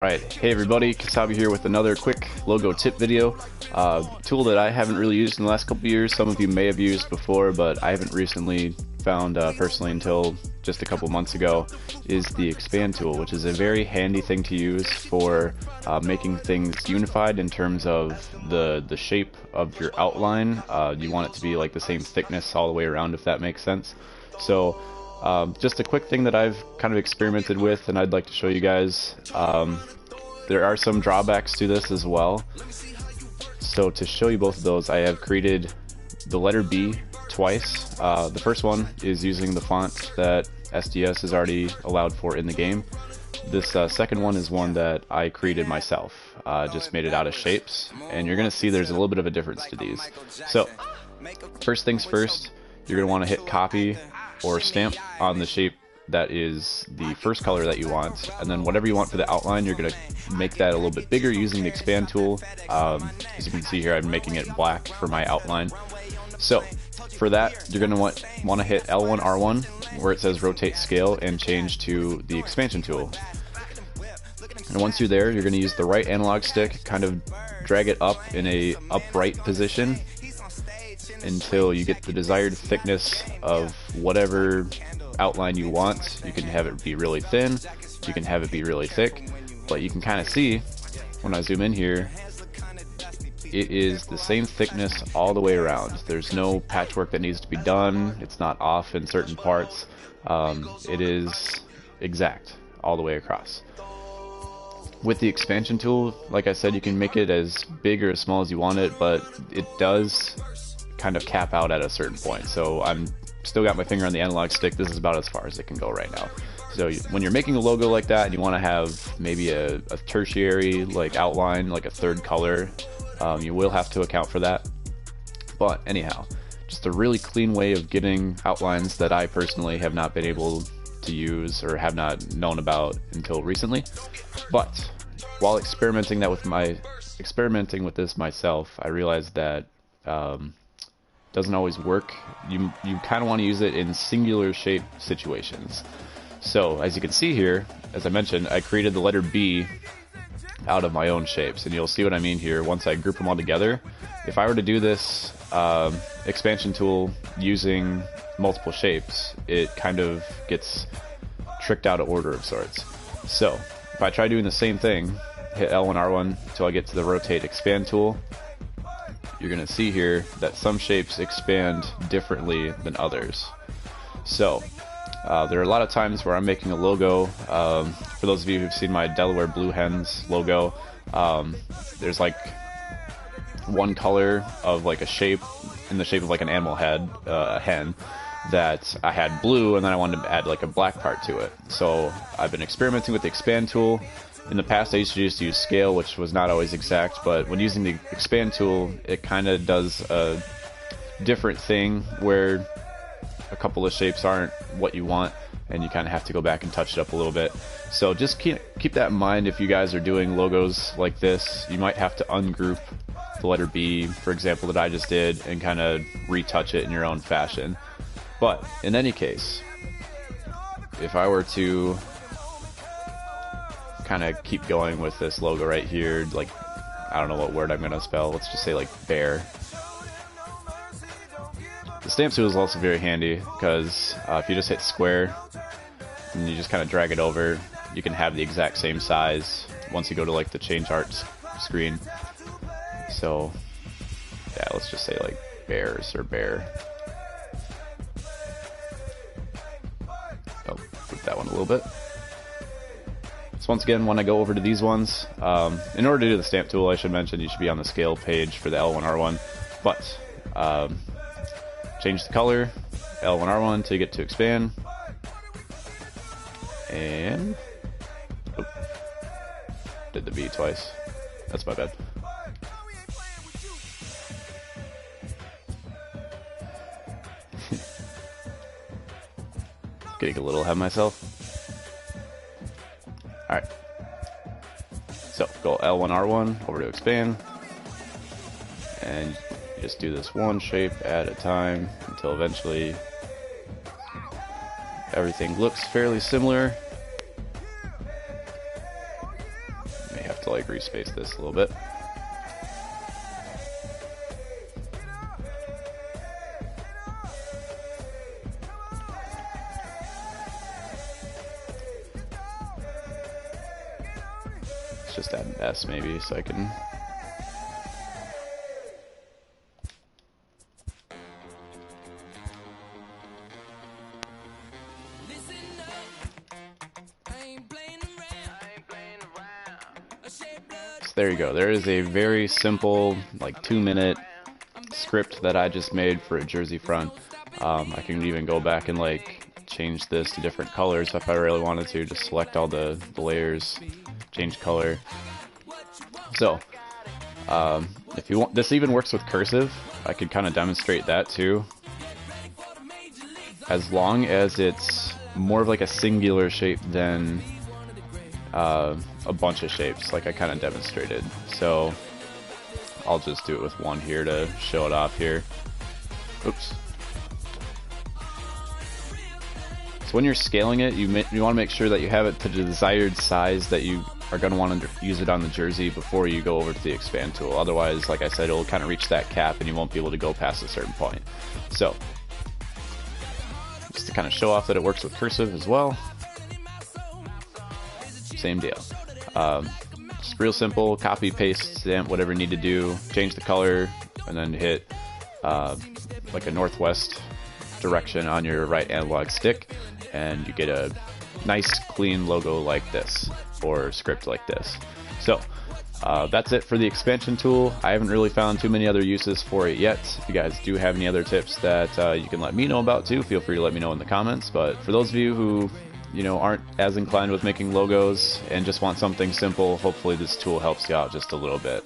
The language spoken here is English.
Alright, hey everybody, Kasabi here with another quick logo tip video. Tool that I haven't really used in the last couple years. Some of you may have used before, but I haven't recently found personally until just a couple months ago, is the expand tool, which is a very handy thing to use for making things unified in terms of the shape of your outline. You want it to be like the same thickness all the way around, if that makes sense. So just a quick thing that I've kind of experimented with and I'd like to show you guys. There are some drawbacks to this as well. So to show you both of those, I have created the letter B twice. The first one is using the font that SDS is already allowed for in the game. This second one is one that I created myself. Just made it out of shapes, and you're going to see there's a little bit of a difference to these. So first things first, you're going to want to hit copy or stamp on the shape that is the first color that you want, and then whatever you want for the outline, you're going to make that a little bit bigger using the expand tool. As you can see here, I'm making it black for my outline. So for that, you're going to want to hit L1 R1 where it says rotate scale and change to the expansion tool. And once you're there, you're going to use the right analog stick, kind of drag it up in a upright position until you get the desired thickness of whatever outline you want. You can have it be really thin, you can have it be really thick, but you can kind of see when I zoom in here, it is the same thickness all the way around. There's no patchwork that needs to be done. It's not off in certain parts. It is exact all the way across. With the expansion tool, like I said, you can make it as big or as small as you want it, but it does kind of cap out at a certain point. So I'm still got my finger on the analog stick. This is about as far as it can go right now. So when you're making a logo like that and you want to have maybe a tertiary like outline, like a third color, you will have to account for that. But anyhow, just a really clean way of getting outlines that I personally have not been able to use or have not known about until recently. But while experimenting with this myself, I realized that doesn't always work. You kind of want to use it in singular shape situations. So as you can see here, as I mentioned, I created the letter B out of my own shapes, and you'll see what I mean here once I group them all together. If I were to do this expansion tool using multiple shapes, it kind of gets tricked out of order of sorts. So if I try doing the same thing, hit L1 R1 until I get to the rotate expand tool, you're going to see here that some shapes expand differently than others. So there are a lot of times where I'm making a logo. For those of you who've seen my Delaware Blue Hens logo, there's like one color of like a shape in the shape of like an animal head, a hen, that I had blue, and then I wanted to add like a black part to it. So I've been experimenting with the expand tool. In the past, I used to just use scale, which was not always exact, but when using the expand tool, it kind of does a different thing where a couple of shapes aren't what you want, and you kind of have to go back and touch it up a little bit. So just keep that in mind if you guys are doing logos like this. You might have to ungroup the letter B, for example, that I just did, and kind of retouch it in your own fashion. But in any case, if I were to kind of keep going with this logo right here, like, I don't know what word I'm going to spell, let's just say like bear. The stamp tool is also very handy because if you just hit square and you just kind of drag it over, you can have the exact same size once you go to like the change art screen. So yeah, let's just say like bears or bear. Oh, put that one a little bit. So once again, when I go over to these ones, in order to do the stamp tool, I should mention you should be on the scale page for the L1 R1, but change the color, L1 R1 until you get to expand, and did the B twice. That's my bad. Getting a little ahead of myself. Alright, so go L1 R1 over to expand, and you just do this one shape at a time until eventually everything looks fairly similar. to like respace this a little bit. Let's just add an S maybe so I can. There you go. There is a very simple, like 2-minute script that I just made for a jersey front. I can even go back and like change this to different colors if I really wanted to. Just select all the layers, change color. So, if you want, this even works with cursive. I could kind of demonstrate that too. As long as it's more of like a singular shape than a bunch of shapes, like I kind of demonstrated. So I'll just do it with one here to show it off here. Oops. So when you're scaling it, you want to make sure that you have it to the desired size that you are going to want to use it on the jersey before you go over to the expand tool. Otherwise, like I said, it'll kind of reach that cap and you won't be able to go past a certain point. So just to kind of show off that it works with cursive as well. Same deal. Just real simple, copy, paste, stamp, whatever you need to do, change the color, and then hit like a northwest direction on your right analog stick, and you get a nice clean logo like this, or script like this. So that's it for the expansion tool. I haven't really found too many other uses for it yet. If you guys do have any other tips that you can let me know about too, feel free to let me know in the comments. But for those of you who aren't as inclined with making logos and just want something simple, hopefully this tool helps you out just a little bit.